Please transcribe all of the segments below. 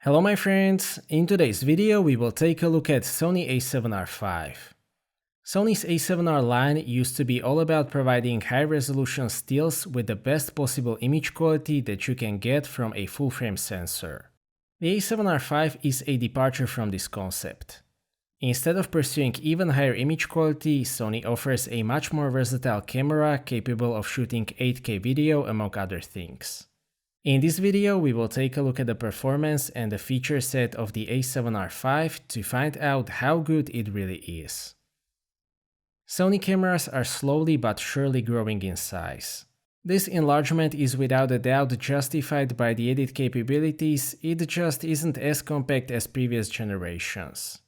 Hello my friends, in today's video we will take a look at Sony A7R V. Sony's A7R line used to be all about providing high-resolution stills with the best possible image quality that you can get from a full-frame sensor. The A7R V is a departure from this concept. Instead of pursuing even higher image quality, Sony offers a much more versatile camera capable of shooting 8K video among other things. In this video, we will take a look at the performance and the feature set of the A7R V to find out how good it really is. Sony cameras are slowly but surely growing in size. This enlargement is without a doubt justified by the edit capabilities, it just isn't as compact as previous generations.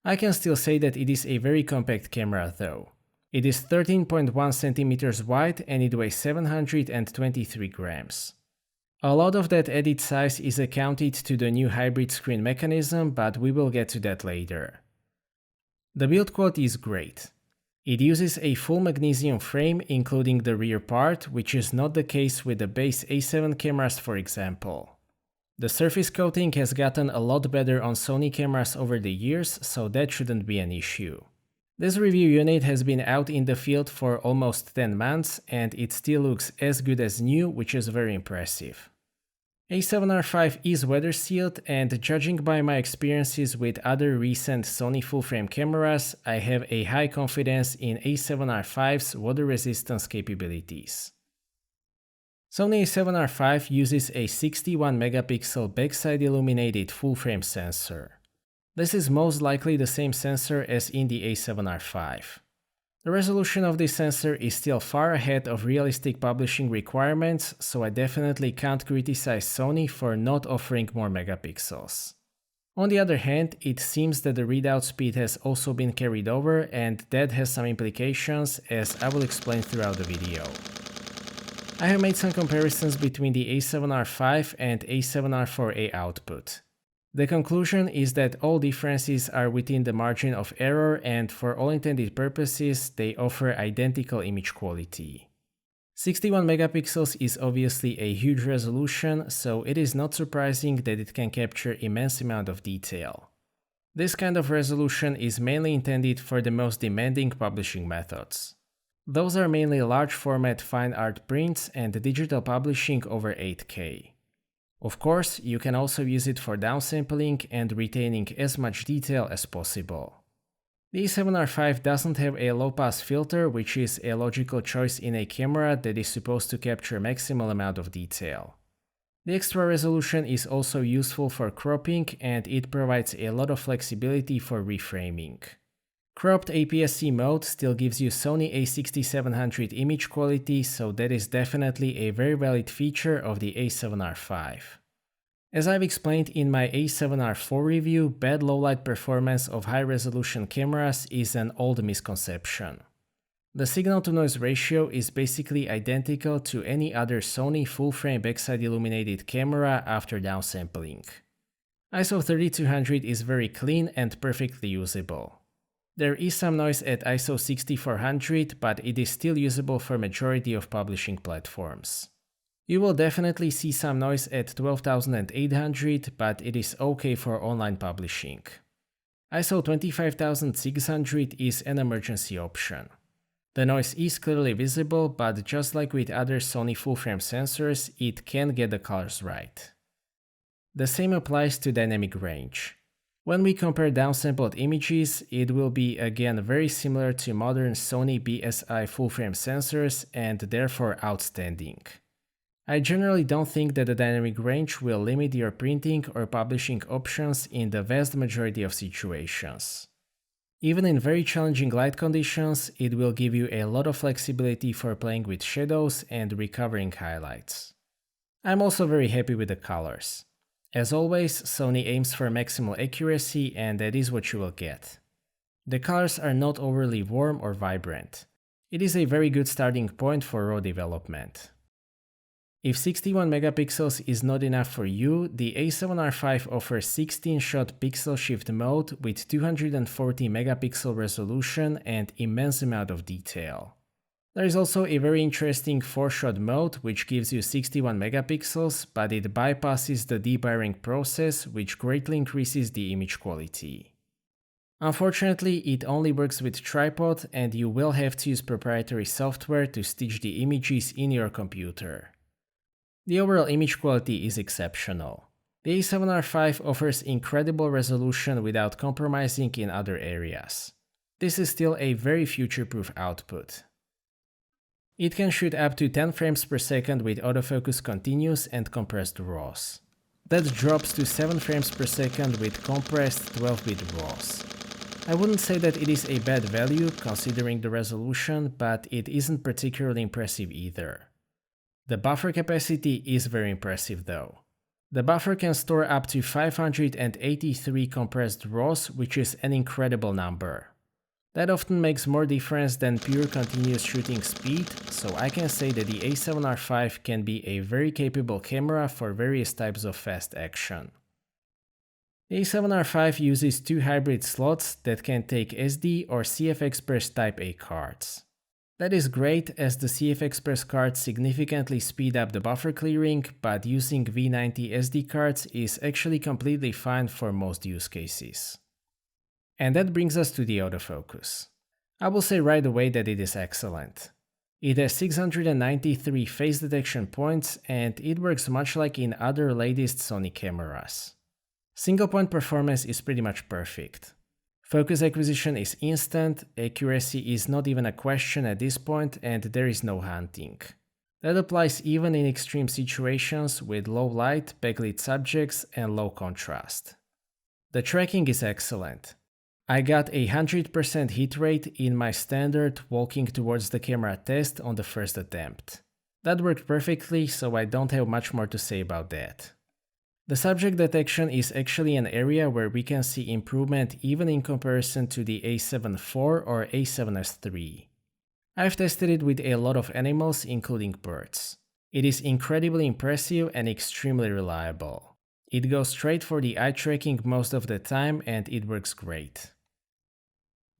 I can still say that it is a very compact camera though. It is 13.1 cm wide and it weighs 723 grams. A lot of that added size is accounted to the new hybrid screen mechanism, but we will get to that later. The build quality is great. It uses a full magnesium frame including the rear part, which is not the case with the base A7 cameras for example. The surface coating has gotten a lot better on Sony cameras over the years, so that shouldn't be an issue. This review unit has been out in the field for almost 10 months and it still looks as good as new, which is very impressive. A7R V is weather sealed and judging by my experiences with other recent Sony full-frame cameras, I have a high confidence in A7R V's water resistance capabilities. Sony A7R V uses a 61 megapixel backside illuminated full-frame sensor. This is most likely the same sensor as in the A7R V. The resolution of this sensor is still far ahead of realistic publishing requirements, so I definitely can't criticize Sony for not offering more megapixels. On the other hand, it seems that the readout speed has also been carried over and that has some implications, as I will explain throughout the video. I have made some comparisons between the A7R V and A7R IV-A output. The conclusion is that all differences are within the margin of error and for all intended purposes they offer identical image quality. 61 megapixels is obviously a huge resolution, so it is not surprising that it can capture immense amount of detail. This kind of resolution is mainly intended for the most demanding publishing methods. Those are mainly large format fine art prints and digital publishing over 8K. Of course, you can also use it for downsampling and retaining as much detail as possible. The A7R V doesn't have a low-pass filter, which is a logical choice in a camera that is supposed to capture maximal amount of detail. The extra resolution is also useful for cropping and it provides a lot of flexibility for reframing. Cropped APS-C mode still gives you Sony A6700 image quality, so that is definitely a very valid feature of the A7R V. As I've explained in my A7R IV review, bad low-light performance of high-resolution cameras is an old misconception. The signal-to-noise ratio is basically identical to any other Sony full-frame backside illuminated camera after downsampling. ISO 3200 is very clean and perfectly usable. There is some noise at ISO 6400, but it is still usable for majority of publishing platforms. You will definitely see some noise at 12800, but it is okay for online publishing. ISO 25600 is an emergency option. The noise is clearly visible, but just like with other Sony full-frame sensors, it can get the colors right. The same applies to dynamic range. When we compare downsampled images, it will be again very similar to modern Sony BSI full-frame sensors and therefore outstanding. I generally don't think that the dynamic range will limit your printing or publishing options in the vast majority of situations. Even in very challenging light conditions, it will give you a lot of flexibility for playing with shadows and recovering highlights. I'm also very happy with the colors. As always, Sony aims for maximal accuracy and that is what you will get. The colors are not overly warm or vibrant. It is a very good starting point for RAW development. If 61 megapixels is not enough for you, the A7R V offers 16-shot pixel shift mode with 240 megapixel resolution and immense amount of detail. There is also a very interesting 4-shot mode which gives you 61 megapixels, but it bypasses the deburring process, which greatly increases the image quality. Unfortunately, it only works with tripod and you will have to use proprietary software to stitch the images in your computer. The overall image quality is exceptional. The A7R5 offers incredible resolution without compromising in other areas. This is still a very future-proof output. It can shoot up to 10 frames per second with autofocus continuous and compressed RAWs. That drops to 7 frames per second with compressed 12-bit RAWs. I wouldn't say that it is a bad value considering the resolution, but it isn't particularly impressive either. The buffer capacity is very impressive though. The buffer can store up to 583 compressed RAWs, which is an incredible number. That often makes more difference than pure continuous shooting speed, so I can say that the A7R5 can be a very capable camera for various types of fast action. The A7R5 uses two hybrid slots that can take SD or CF Express Type A cards. That is great as the CF Express cards significantly speed up the buffer clearing, but using V90 SD cards is actually completely fine for most use cases. And that brings us to the autofocus. I will say right away that it is excellent. It has 693 phase detection points and it works much like in other latest Sony cameras. Single point performance is pretty much perfect. Focus acquisition is instant, accuracy is not even a question at this point, and there is no hunting. That applies even in extreme situations with low light, backlit subjects, and low contrast. The tracking is excellent. I got a 100% hit rate in my standard walking towards the camera test on the first attempt. That worked perfectly, so I don't have much more to say about that. The subject detection is actually an area where we can see improvement even in comparison to the A7 IV or A7S III. I've tested it with a lot of animals, including birds. It is incredibly impressive and extremely reliable. It goes straight for the eye tracking most of the time and it works great.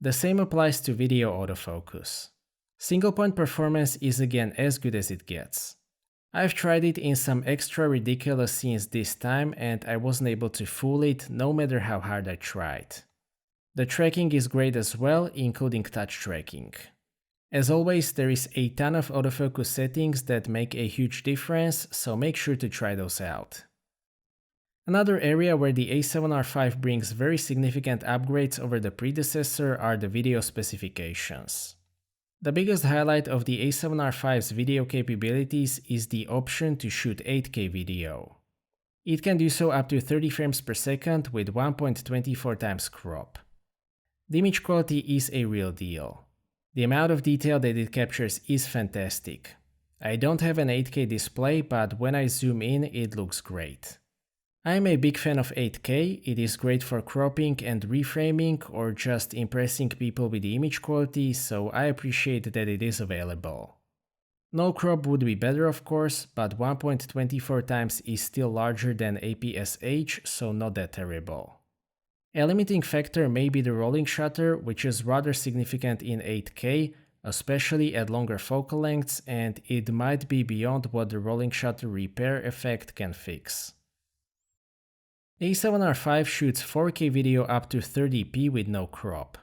The same applies to video autofocus. Single point performance is again as good as it gets. I've tried it in some extra ridiculous scenes this time and I wasn't able to fool it no matter how hard I tried. The tracking is great as well, including touch tracking. As always, there is a ton of autofocus settings that make a huge difference, so make sure to try those out. Another area where the A7R5 brings very significant upgrades over the predecessor are the video specifications. The biggest highlight of the A7R5's video capabilities is the option to shoot 8K video. It can do so up to 30 frames per second with 1.24x crop. The image quality is a real deal. The amount of detail that it captures is fantastic. I don't have an 8K display, but when I zoom in, it looks great. I am a big fan of 8K, it is great for cropping and reframing or just impressing people with the image quality, so I appreciate that it is available. No crop would be better of course, but 1.24x is still larger than APS-H, so not that terrible. A limiting factor may be the rolling shutter, which is rather significant in 8K, especially at longer focal lengths, and it might be beyond what the rolling shutter repair effect can fix. A7R5 shoots 4K video up to 30p with no crop.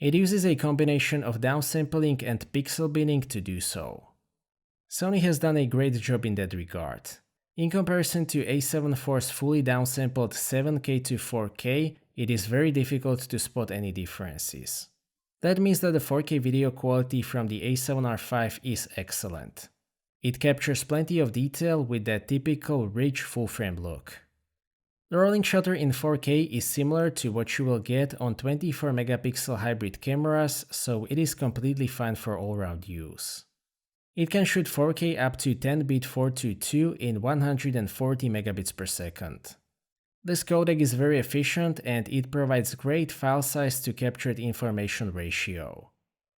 It uses a combination of downsampling and pixel binning to do so. Sony has done a great job in that regard. In comparison to A7 IV's fully downsampled 7K to 4K, it is very difficult to spot any differences. That means that the 4K video quality from the A7R5 is excellent. It captures plenty of detail with that typical rich full-frame look. The rolling shutter in 4K is similar to what you will get on 24 megapixel hybrid cameras, so it is completely fine for all-round use. It can shoot 4K up to 10-bit 422 in 140 megabits per second. This codec is very efficient and it provides great file size to captured information ratio.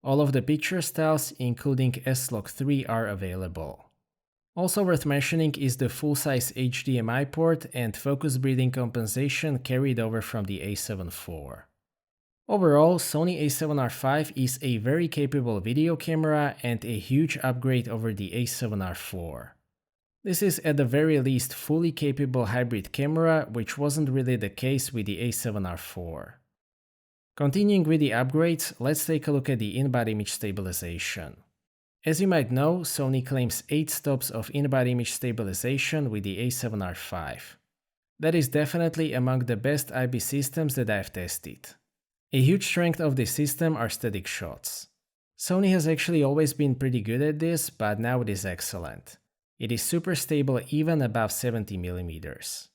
All of the picture styles, including S-Log3, are available. Also worth mentioning is the full-size HDMI port and focus breathing compensation carried over from the A7 IV. Overall, Sony A7R V is a very capable video camera and a huge upgrade over the A7R IV. This is at the very least fully capable hybrid camera, which wasn't really the case with the A7R IV. Continuing with the upgrades, let's take a look at the in-body image stabilization. As you might know, Sony claims 8 stops of in-body image stabilization with the A7R V. That is definitely among the best IBIS systems that I've tested. A huge strength of this system are static shots. Sony has actually always been pretty good at this, but now it is excellent. It is super stable even above 70mm.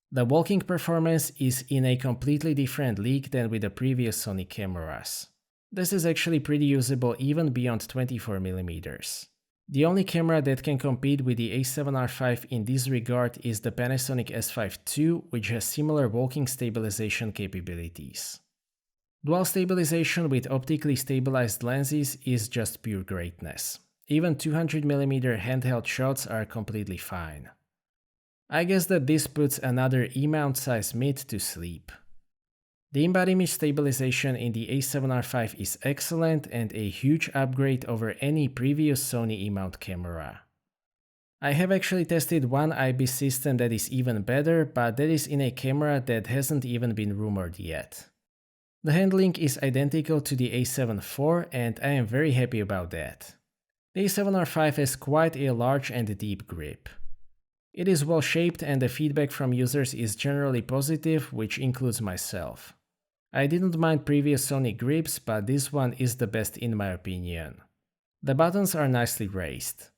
The walking performance is in a completely different league than with the previous Sony cameras. This is actually pretty usable even beyond 24mm. The only camera that can compete with the A7R V in this regard is the Panasonic S5 II, which has similar walking stabilization capabilities. Dual stabilization with optically stabilized lenses is just pure greatness. Even 200mm handheld shots are completely fine. I guess that this puts another E-mount size mid to sleep. The in-body image stabilization in the A7R V is excellent and a huge upgrade over any previous Sony E-mount camera. I have actually tested one IBIS system that is even better, but that is in a camera that hasn't even been rumored yet. The handling is identical to the A7 IV and I am very happy about that. The A7R V has quite a large and deep grip. It is well shaped and the feedback from users is generally positive, which includes myself. I didn't mind previous Sony grips, but this one is the best in my opinion. The buttons are nicely raised.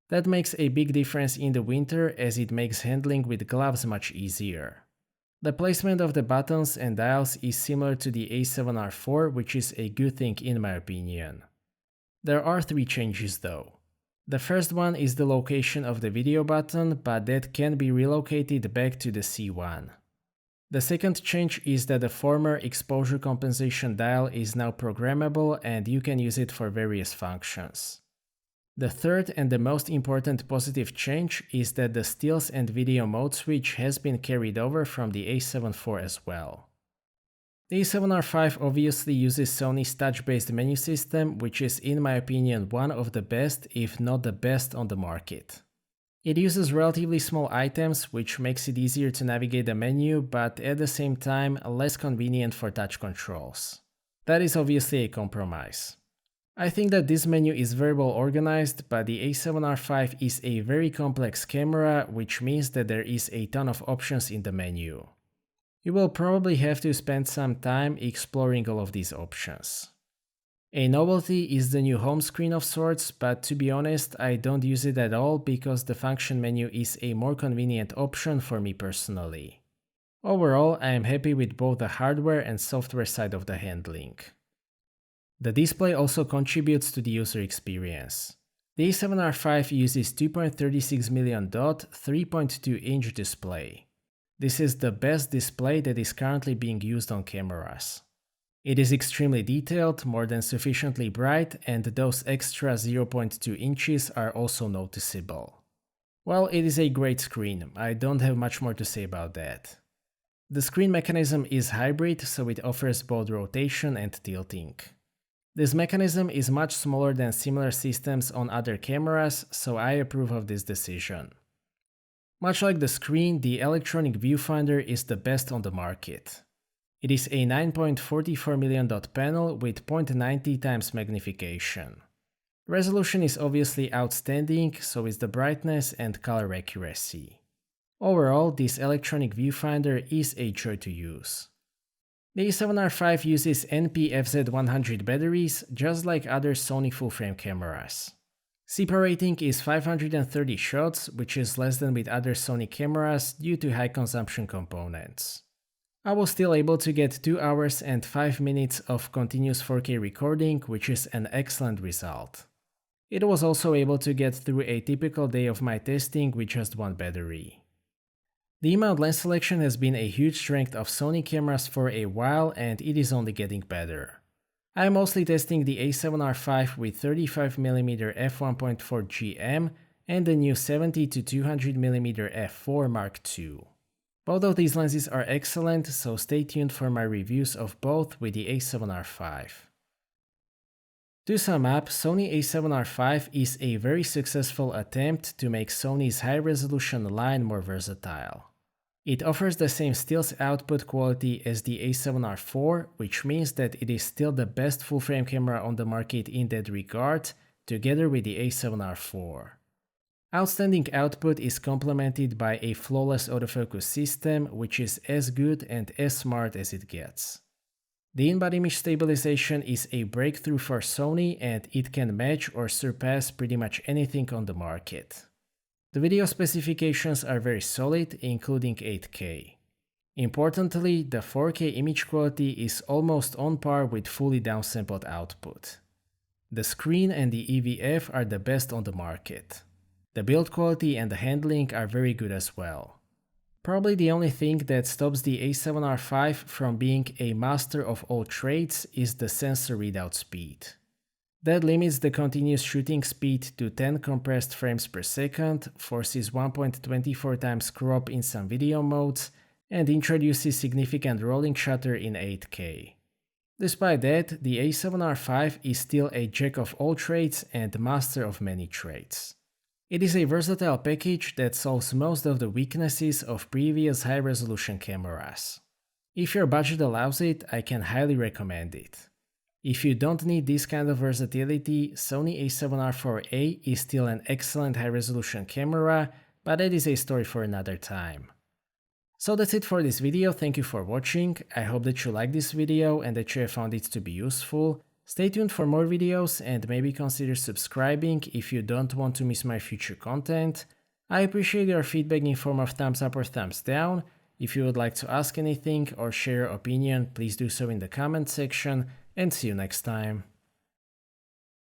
That makes a big difference in the winter as it makes handling with gloves much easier. The placement of the buttons and dials is similar to the A7R IV, which is a good thing in my opinion. There are 3 changes though. The first one is the location of the video button, but that can be relocated back to the C1. The second change is that the former exposure compensation dial is now programmable and you can use it for various functions. The third and the most important positive change is that the stills and video mode switch has been carried over from the A7 IV as well. The A7R V obviously uses Sony's touch-based menu system, which is in my opinion one of the best, if not the best on the market. It uses relatively small items, which makes it easier to navigate the menu, but at the same time less convenient for touch controls. That is obviously a compromise. I think that this menu is very well organized, but the A7R V is a very complex camera, which means that there is a ton of options in the menu. You will probably have to spend some time exploring all of these options. A novelty is the new home screen of sorts, but to be honest, I don't use it at all because the function menu is a more convenient option for me personally. Overall, I am happy with both the hardware and software side of the handling. The display also contributes to the user experience. The A7R V uses 2.36 million dot 3.2-inch display. This is the best display that is currently being used on cameras. It is extremely detailed, more than sufficiently bright, and those extra 0.2 inches are also noticeable. Well, it is a great screen, I don't have much more to say about that. The screen mechanism is hybrid, so it offers both rotation and tilting. This mechanism is much smaller than similar systems on other cameras, so I approve of this decision. Much like the screen, the electronic viewfinder is the best on the market. It is a 9.44 million dot panel with 0.90 times magnification. Resolution is obviously outstanding, so is the brightness and color accuracy. Overall, this electronic viewfinder is a joy to use. The A7R V uses NP-FZ100 batteries, just like other Sony full-frame cameras. CPA rating is 530 shots, which is less than with other Sony cameras due to high consumption components. I was still able to get 2 hours and 5 minutes of continuous 4K recording, which is an excellent result. It was also able to get through a typical day of my testing with just one battery. The E-mount lens selection has been a huge strength of Sony cameras for a while and it is only getting better. I am mostly testing the A7R V with 35mm f1.4 GM and the new 70-200mm f4 Mark II. Both of these lenses are excellent, so stay tuned for my reviews of both with the A7R V. To sum up, Sony A7R V is a very successful attempt to make Sony's high-resolution line more versatile. It offers the same stills output quality as the A7R IV, which means that it is still the best full-frame camera on the market in that regard, together with the A7R IV. Outstanding output is complemented by a flawless autofocus system, which is as good and as smart as it gets. The in-body image stabilization is a breakthrough for Sony, and it can match or surpass pretty much anything on the market. The video specifications are very solid, including 8K. Importantly, the 4K image quality is almost on par with fully downsampled output. The screen and the EVF are the best on the market. The build quality and the handling are very good as well. Probably the only thing that stops the A7R V from being a master of all trades is the sensor readout speed. That limits the continuous shooting speed to 10 compressed frames per second, forces 1.24 times crop in some video modes, and introduces significant rolling shutter in 8K. Despite that, the A7R V is still a jack of all trades and master of many trades. It is a versatile package that solves most of the weaknesses of previous high-resolution cameras. If your budget allows it, I can highly recommend it. If you don't need this kind of versatility, Sony A7R IVA is still an excellent high-resolution camera, but that is a story for another time. So that's it for this video, thank you for watching, I hope that you liked this video and that you have found it to be useful. Stay tuned for more videos and maybe consider subscribing if you don't want to miss my future content. I appreciate your feedback in form of thumbs up or thumbs down. If you would like to ask anything or share your opinion, please do so in the comment section, and see you next time.